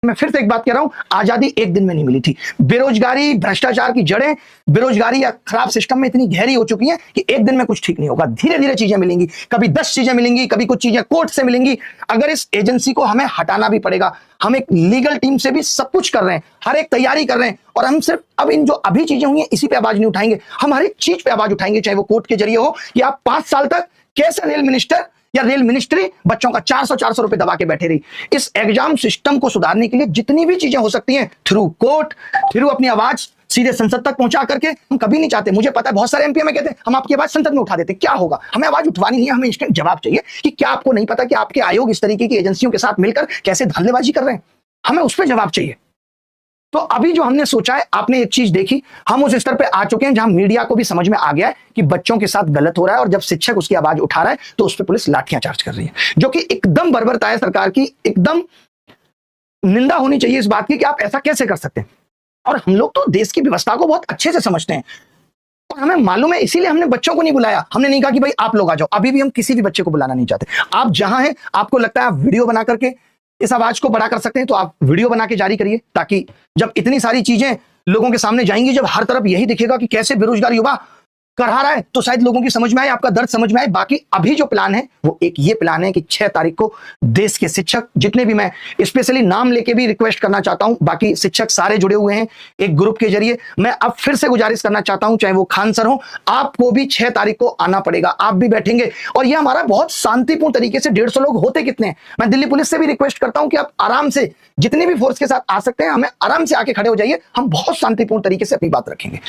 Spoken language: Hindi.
मैं फिर से एक बात कह रहा हूं, आजादी एक दिन में नहीं मिली थी। बेरोजगारी, भ्रष्टाचार की जड़ें बेरोजगारी या खराब सिस्टम में इतनी गहरी हो चुकी हैं कि एक दिन में कुछ ठीक नहीं होगा। धीरे धीरे चीजें मिलेंगी, कभी 10 चीजें मिलेंगी, कभी कुछ चीजें कोर्ट से मिलेंगी। अगर इस एजेंसी को हमें हटाना भी पड़ेगा, हम एक लीगल टीम से भी सब कुछ कर रहे हैं, हर एक तैयारी कर रहे हैं, और हम सिर्फ अब इन जो अभी चीजें हुई हैं इसी पे आवाज नहीं उठाएंगे, हम हर एक चीज पे आवाज उठाएंगे, चाहे वो कोर्ट के जरिए हो कि आप 5 साल तक कैसे रेल मिनिस्टर या रेल मिनिस्ट्री बच्चों का 400 रुपए दबा के बैठे रही। इस एग्जाम सिस्टम को सुधारने के लिए जितनी भी चीजें हो सकती हैं, थ्रू कोर्ट, थ्रू अपनी आवाज सीधे संसद तक पहुंचा करके, हम कभी नहीं चाहते, मुझे पता है बहुत सारे एमपी में कहते हैं हम आपकी आवाज संसद में उठा देते, क्या होगा? हमें आवाज उठवानी नहीं है, हमें इंस्टेंट जवाब चाहिए कि क्या आपको नहीं पता कि आपके आयोग इस तरीके की एजेंसियों के साथ मिलकर कैसे धांधलेबाजी कर रहे हैं? हमें उस पर जवाब चाहिए। तो अभी जो हमने सोचा है, आपने एक चीज देखी, हम उस स्तर पे आ चुके हैं जहां मीडिया को भी समझ में आ गया है कि बच्चों के साथ गलत हो रहा है, और जब शिक्षक उसकी आवाज उठा रहा है तो उस पर पुलिस लाठियां चार्ज कर रही है, जो कि एकदम बर्बरता है सरकार की। एकदम निंदा होनी चाहिए इस बात की कि आप ऐसा कैसे कर सकते हैं। और हम लोग तो देश की व्यवस्था को बहुत अच्छे से समझते हैं, और हमें मालूम है, इसीलिए हमने बच्चों को नहीं बुलाया। हमने नहीं कहा कि भाई आप लोग आ जाओ, अभी भी हम किसी भी बच्चे को बुलाना नहीं चाहते। आप जहां हैं, आपको लगता है आप वीडियो बना करके इस आवाज को बड़ा कर सकते हैं, तो आप वीडियो बना के जारी करिए, ताकि जब इतनी सारी चीजें लोगों के सामने जाएंगी, जब हर तरफ यही दिखेगा कि कैसे बेरोजगार युवा करहा रहा है, तो शायद लोगों की समझ में आए, आपका दर्द समझ में आए। बाकी अभी जो प्लान है वो एक ये प्लान है कि 6 तारीख को देश के शिक्षक जितने भी, मैं स्पेशली नाम लेके भी रिक्वेस्ट करना चाहता हूं, बाकी शिक्षक सारे जुड़े हुए हैं एक ग्रुप के जरिए, मैं अब फिर से गुजारिश करना चाहता हूं, चाहे वो खान सर हो, आपको भी 6 तारीख को आना पड़ेगा। आप भी बैठेंगे, और ये हमारा बहुत शांतिपूर्ण तरीके से, 150 लोग होते कितने हैं, मैं दिल्ली पुलिस से भी रिक्वेस्ट करता हूं कि आप आराम से जितनी भी फोर्स के साथ आ सकते हैं, हमें आराम से आके खड़े हो जाइए, हम बहुत शांतिपूर्ण तरीके से अपनी बात रखेंगे।